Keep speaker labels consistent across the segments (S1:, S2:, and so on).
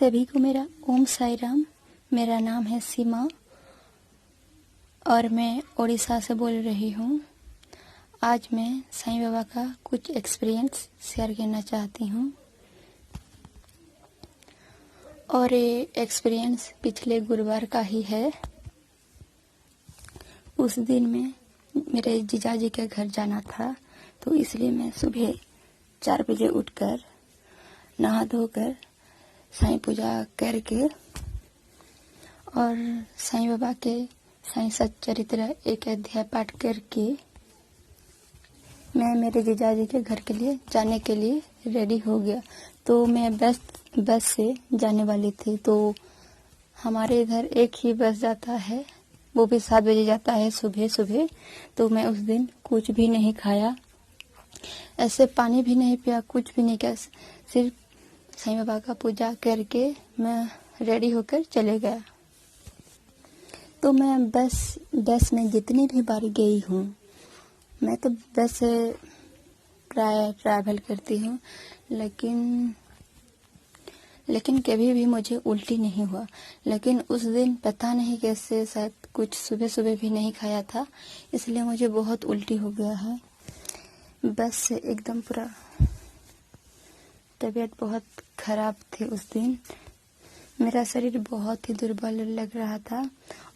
S1: सभी को मेरा ओम साई राम। मेरा नाम है सीमा और मैं उड़ीसा से बोल रही हूँ। आज मैं साईं बाबा का कुछ एक्सपीरियंस शेयर करना चाहती हूँ और ये एक्सपीरियंस पिछले गुरुवार का ही है। उस दिन में मेरे जीजाजी के घर जाना था, तो इसलिए मैं सुबह 4 बजे उठकर नहा धोकर साईं पूजा करके और साईं बाबा के साईं सच्चरित्र एक अध्याय पाठ करके मैं मेरे जीजाजी के घर के लिए जाने के लिए रेडी हो गया। तो मैं बस से जाने वाली थी। तो हमारे इधर एक ही बस जाता है, वो भी 7 बजे जाता है सुबह। तो मैं उस दिन कुछ भी नहीं खाया, ऐसे पानी भी नहीं पिया, कुछ भी नहीं किया। सिर्फ साईं बाबा का पूजा करके मैं रेडी होकर चले गया। तो मैं बस में जितनी भी बार गई हूँ, मैं तो बस से ट्रैवल करती हूँ, लेकिन कभी भी मुझे उल्टी नहीं हुआ। लेकिन उस दिन पता नहीं कैसे, शायद कुछ सुबह भी नहीं खाया था, इसलिए मुझे बहुत उल्टी हो गया है। बस से एकदम पूरा तबीयत बहुत खराब थी उस दिन। मेरा शरीर बहुत ही दुर्बल लग रहा था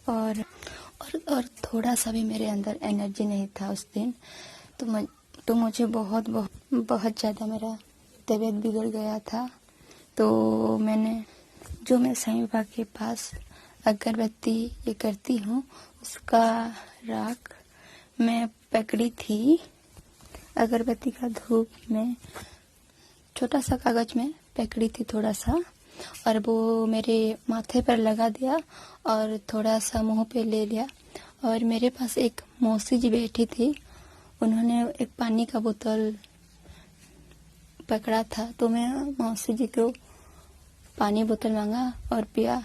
S1: और थोड़ा सा भी मेरे अंदर एनर्जी नहीं था उस दिन। तो मुझे बहुत ज़्यादा मेरा तबीयत बिगड़ गया था। तो मैं साईं बाबा के पास अगरबत्ती ये करती हूँ, उसका राख मैं पकड़ी थी। अगरबत्ती का धूप में छोटा सा कागज में पकड़ी थी थोड़ा सा, और वो मेरे माथे पर लगा दिया और थोड़ा सा मुंह पे ले लिया। और मेरे पास एक मौसी जी बैठी थी, उन्होंने एक पानी का बोतल पकड़ा था। तो मैं मौसी जी को पानी बोतल मांगा और पिया।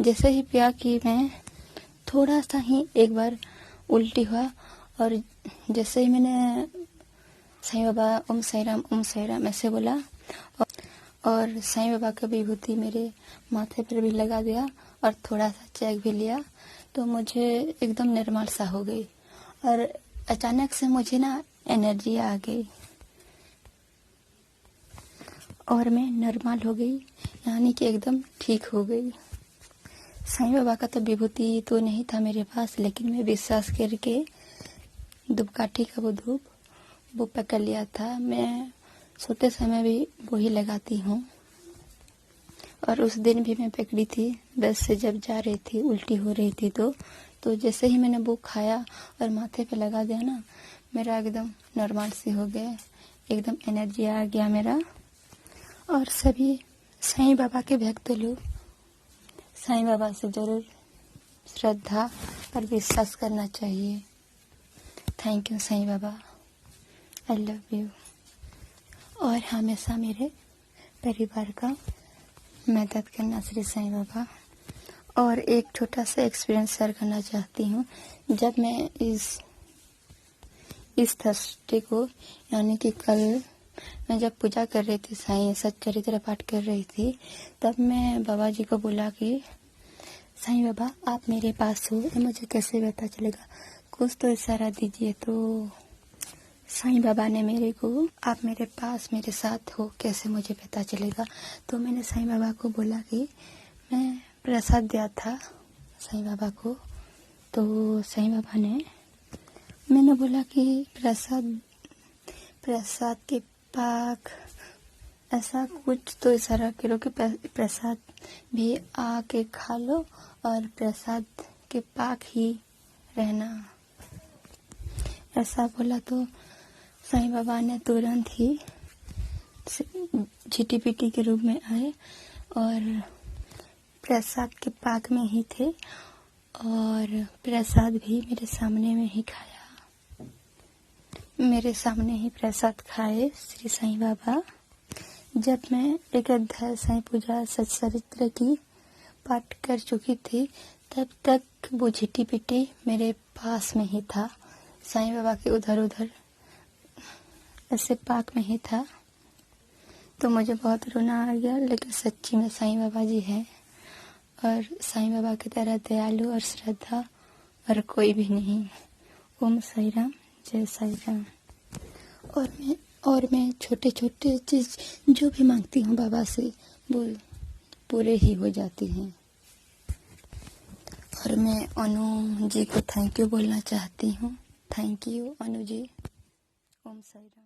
S1: जैसे ही पिया कि मैं थोड़ा सा ही एक बार उल्टी हुआ, और जैसे ही मैंने साईं बाबा ओम साई राम ऐसे बोला और साईं बाबा का विभूति मेरे माथे पर भी लगा दिया और थोड़ा सा चेक भी लिया, तो मुझे एकदम निर्मल सा हो गई। और अचानक से मुझे ना एनर्जी आ गई और मैं नॉर्मल हो गई, यानी कि एकदम ठीक हो गई। साईं बाबा का तो विभूति तो नहीं था मेरे पास, लेकिन मैं विश्वास करके धूपकाठी का वो धूप वो पकड़ लिया था। मैं सोते समय भी वही लगाती हूँ, और उस दिन भी मैं पकड़ी थी। बस से जब जा रही थी, उल्टी हो रही थी, तो जैसे ही मैंने वो खाया और माथे पे लगा दिया ना, मेरा एकदम नॉर्मल से हो गया, एकदम एनर्जी आ गया मेरा। और सभी साईं बाबा के भक्त लोग साईं बाबा से जरूर श्रद्धा और विश्वास करना चाहिए। Thank you Sai Baba, I love you. और हमेशा मेरे परिवार का मदद करना श्री साईं बाबा। और एक छोटा सा एक्सपीरियंस शेयर करना चाहती हूँ। जब मैं इस थर्सडे को, यानी कि कल, मैं जब पूजा कर रही थी, साईं सच्चरित्र पाठ कर रही थी, तब मैं बाबा जी को बोला कि साईं बाबा आप मेरे पास हो, मुझे कैसे पता चलेगा, कुछ तो इशारा दीजिए। तो साईं बाबा ने मेरे को, आप मेरे पास मेरे साथ हो, कैसे मुझे पता चलेगा। तो मैंने साईं बाबा को बोला कि मैं प्रसाद दिया था साईं बाबा को। तो साईं बाबा ने, मैंने बोला कि प्रसाद के पाक, ऐसा कुछ तो इशारा करो कि प्रसाद भी आके खा लो और प्रसाद के पाक ही रहना, ऐसा बोला। तो साईं बाबा ने तुरंत ही झिटी-पिटी के रूप में आए और प्रसाद के पाक में ही थे, और प्रसाद भी मेरे सामने में ही खाया। मेरे सामने ही प्रसाद खाए श्री साईं बाबा। जब मैं एक अध्याय साईं पूजा सच्चरित्र की पाठ कर चुकी थी, तब तक वो झिटी-पिटी मेरे पास में ही था, साईं बाबा के उधर ऐसे पाक में ही था। तो मुझे बहुत रोना आ गया, लेकिन सच्ची में साईं बाबा जी हैं और साईं बाबा की तरह दयालु और श्रद्धा और कोई भी नहीं। ओम साई राम, जय साई राम। और मैं छोटे छोटे चीज़ जो भी मांगती हूँ बाबा से वो पूरे ही हो जाती हैं। और मैं अनु जी को थैंक यू बोलना चाहती हूँ। Thank you Anu ji. ओम साई राम।